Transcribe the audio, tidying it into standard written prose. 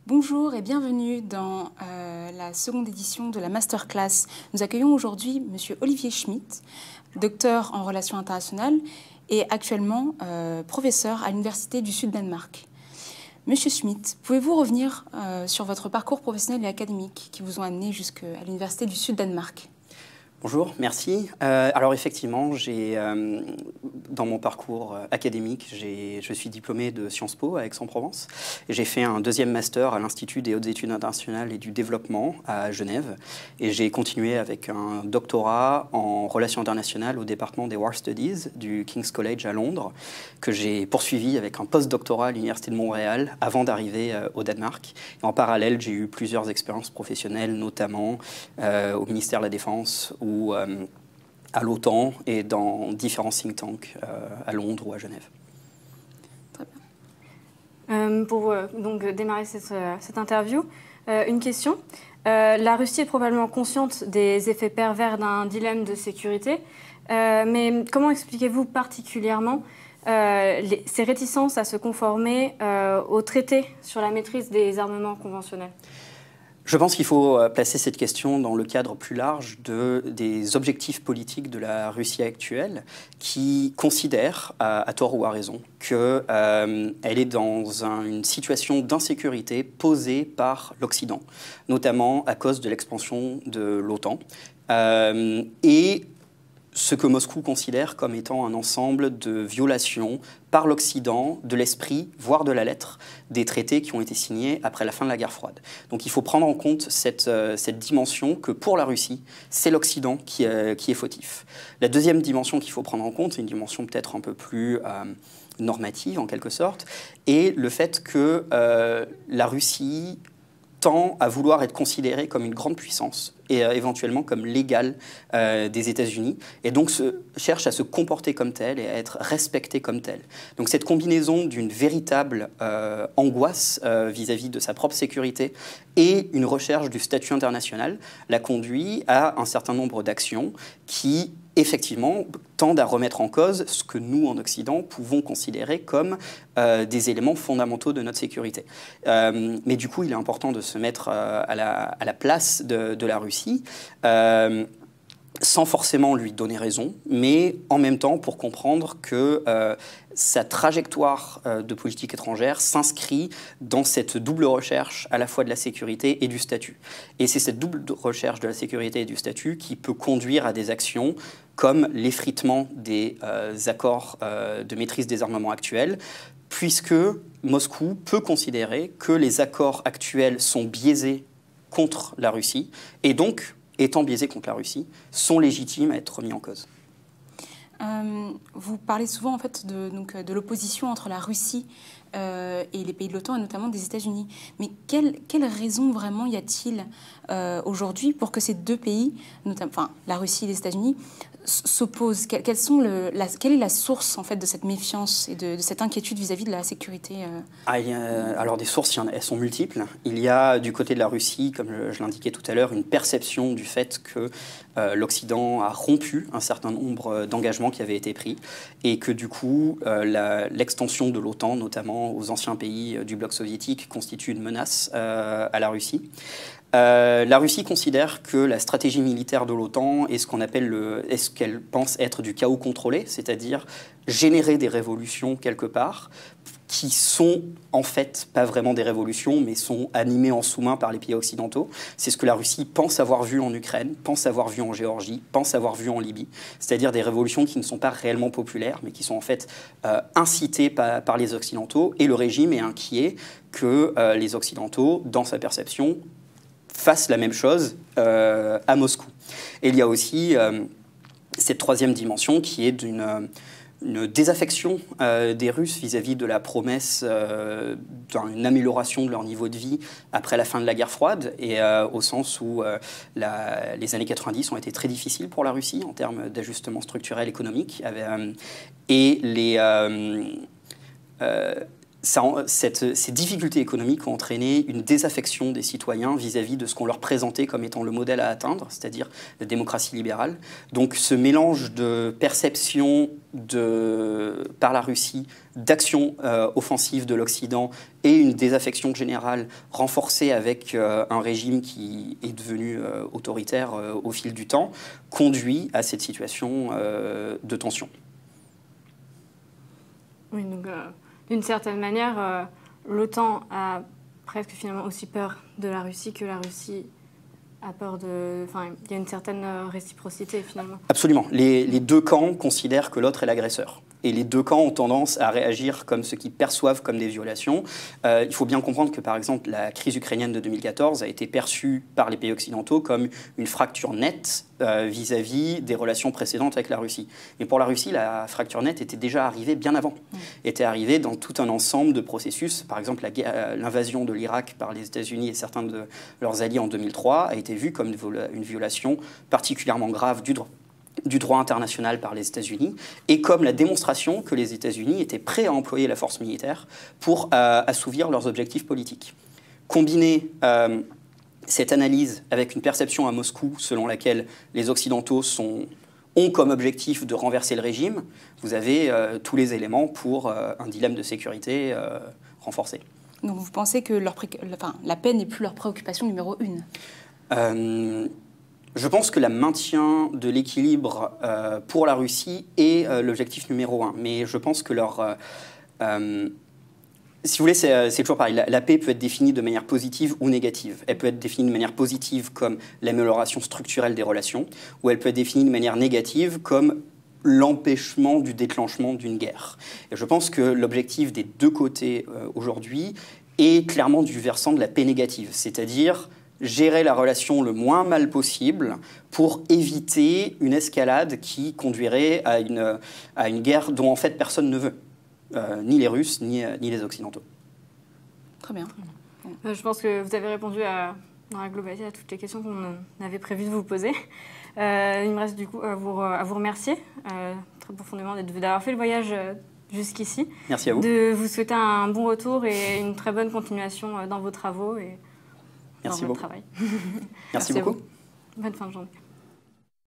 Bonjour et bienvenue dans la seconde édition de la Masterclass. Nous accueillons aujourd'hui Monsieur Olivier Schmitt, docteur en relations internationales et actuellement professeur à l'Université du Sud-Danemark. Monsieur Schmitt, pouvez-vous revenir sur votre parcours professionnel et académique qui vous ont amené jusqu'à l'Université du Sud-Danemark ? Bonjour, merci. Alors effectivement, dans mon parcours académique, je suis diplômé de Sciences Po à Aix-en-Provence. J'ai fait un deuxième master à l'Institut des hautes études internationales et du développement à Genève. Et j'ai continué avec un doctorat en relations internationales au département des War Studies du King's College à Londres, que j'ai poursuivi avec un post-doctorat à l'Université de Montréal avant d'arriver au Danemark. Et en parallèle, j'ai eu plusieurs expériences professionnelles, notamment au ministère de la Défense ou à l'OTAN et dans différents think tanks à Londres ou à Genève. Très bien. Pour donc démarrer cette interview, une question. La Russie est probablement consciente des effets pervers d'un dilemme de sécurité, mais comment expliquez-vous particulièrement ces réticences à se conformer au traité sur la maîtrise des armements conventionnels ? Je pense qu'il faut placer cette question dans le cadre plus large des objectifs politiques de la Russie actuelle, qui considère, à tort ou à raison, qu'elle est dans une situation d'insécurité posée par l'Occident, notamment à cause de l'expansion de l'OTAN. Et ce que Moscou considère comme étant un ensemble de violations par l'Occident de l'esprit, voire de la lettre, des traités qui ont été signés après la fin de la guerre froide. Donc il faut prendre en compte cette dimension que pour la Russie, c'est l'Occident qui est fautif. La deuxième dimension qu'il faut prendre en compte, c'est une dimension peut-être un peu plus normative en quelque sorte, est le fait que la Russie tend à vouloir être considérée comme une grande puissance et éventuellement comme l'égale des États-Unis, et donc cherche à se comporter comme telle et à être respectée comme telle. Donc cette combinaison d'une véritable angoisse vis-à-vis de sa propre sécurité et une recherche du statut international la conduit à un certain nombre d'actions qui effectivement tendent à remettre en cause ce que nous, en Occident, pouvons considérer comme des éléments fondamentaux de notre sécurité. Mais du coup, il est important de se mettre à la place de la Russie, sans forcément lui donner raison, mais en même temps pour comprendre que sa trajectoire de politique étrangère s'inscrit dans cette double recherche à la fois de la sécurité et du statut. Et c'est cette double recherche de la sécurité et du statut qui peut conduire à des actions comme l'effritement des accords de maîtrise des armements actuels, puisque Moscou peut considérer que les accords actuels sont biaisés contre la Russie, et donc, étant biaisés contre la Russie, sont légitimes à être remis en cause. Vous parlez souvent en fait de l'opposition entre la Russie et les pays de l'OTAN, et notamment des États-Unis. Mais quelle raison vraiment y a-t-il aujourd'hui pour que ces deux pays, notamment la Russie et les États-Unis, s'opposent? Quelle est la source en fait de cette méfiance et de cette inquiétude vis-à-vis de la sécurité Alors des sources, elles sont multiples. Il y a du côté de la Russie, comme je l'indiquais tout à l'heure, une perception du fait que l'Occident a rompu un certain nombre d'engagements qui avaient été pris et que du coup l'extension de l'OTAN, notamment aux anciens pays du bloc soviétique, constitue une menace à la Russie. La Russie considère que la stratégie militaire de l'OTAN est ce qu'elle pense être du chaos contrôlé, c'est-à-dire générer des révolutions quelque part, qui sont en fait pas vraiment des révolutions, mais sont animées en sous-main par les pays occidentaux. C'est ce que la Russie pense avoir vu en Ukraine, pense avoir vu en Géorgie, pense avoir vu en Libye, c'est-à-dire des révolutions qui ne sont pas réellement populaires, mais qui sont en fait incitées par les Occidentaux, et le régime est inquiet que les Occidentaux, dans sa perception, fassent la même chose à Moscou. Et il y a aussi cette troisième dimension qui est d'une désaffection des Russes vis-à-vis de la promesse d'une amélioration de leur niveau de vie après la fin de la guerre froide, et au sens où les années 90 ont été très difficiles pour la Russie en termes d'ajustement structurel économique, et ces difficultés économiques ont entraîné une désaffection des citoyens vis-à-vis de ce qu'on leur présentait comme étant le modèle à atteindre, c'est-à-dire la démocratie libérale. Donc ce mélange de perception par la Russie d'actions offensives de l'Occident et une désaffection générale renforcée avec un régime qui est devenu autoritaire au fil du temps, conduit à cette situation de tension. Oui, donc d'une certaine manière, l'OTAN a presque finalement aussi peur de la Russie que la Russie a peur de... Enfin, il y a une certaine réciprocité finalement. Absolument. Les deux camps considèrent que l'autre est l'agresseur. Et les deux camps ont tendance à réagir comme ce qu'ils perçoivent comme des violations. Il faut bien comprendre que, par exemple, la crise ukrainienne de 2014 a été perçue par les pays occidentaux comme une fracture nette vis-à-vis des relations précédentes avec la Russie. Mais pour la Russie, la fracture nette était déjà arrivée bien avant. Était arrivée dans tout un ensemble de processus. Par exemple, l'invasion de l'Irak par les États-Unis et certains de leurs alliés en 2003 a été vue comme une violation particulièrement grave du droit international par les États-Unis, et comme la démonstration que les États-Unis étaient prêts à employer la force militaire pour assouvir leurs objectifs politiques. Combiner cette analyse avec une perception à Moscou selon laquelle les Occidentaux ont comme objectif de renverser le régime, vous avez tous les éléments pour un dilemme de sécurité renforcé. Donc vous pensez que la paix n'est plus leur préoccupation numéro 1 ? Je pense que le maintien de l'équilibre pour la Russie est l'objectif numéro 1. Mais je pense que si vous voulez, c'est toujours pareil. La paix peut être définie de manière positive ou négative. Elle peut être définie de manière positive comme l'amélioration structurelle des relations, ou elle peut être définie de manière négative comme l'empêchement du déclenchement d'une guerre. Et je pense que l'objectif des deux côtés aujourd'hui est clairement du versant de la paix négative, c'est-à-dire gérer la relation le moins mal possible pour éviter une escalade qui conduirait à une guerre dont en fait personne ne veut, ni les Russes ni les Occidentaux. Très bien. Je pense que vous avez répondu dans la globalité à toutes les questions qu'on avait prévu de vous poser. Il me reste du coup à vous remercier très profondément d'avoir fait le voyage jusqu'ici. Merci à vous. De vous souhaiter un bon retour et une très bonne continuation dans vos travaux et Merci dans votre beaucoup. travail. Merci beaucoup. Bonne fin de journée.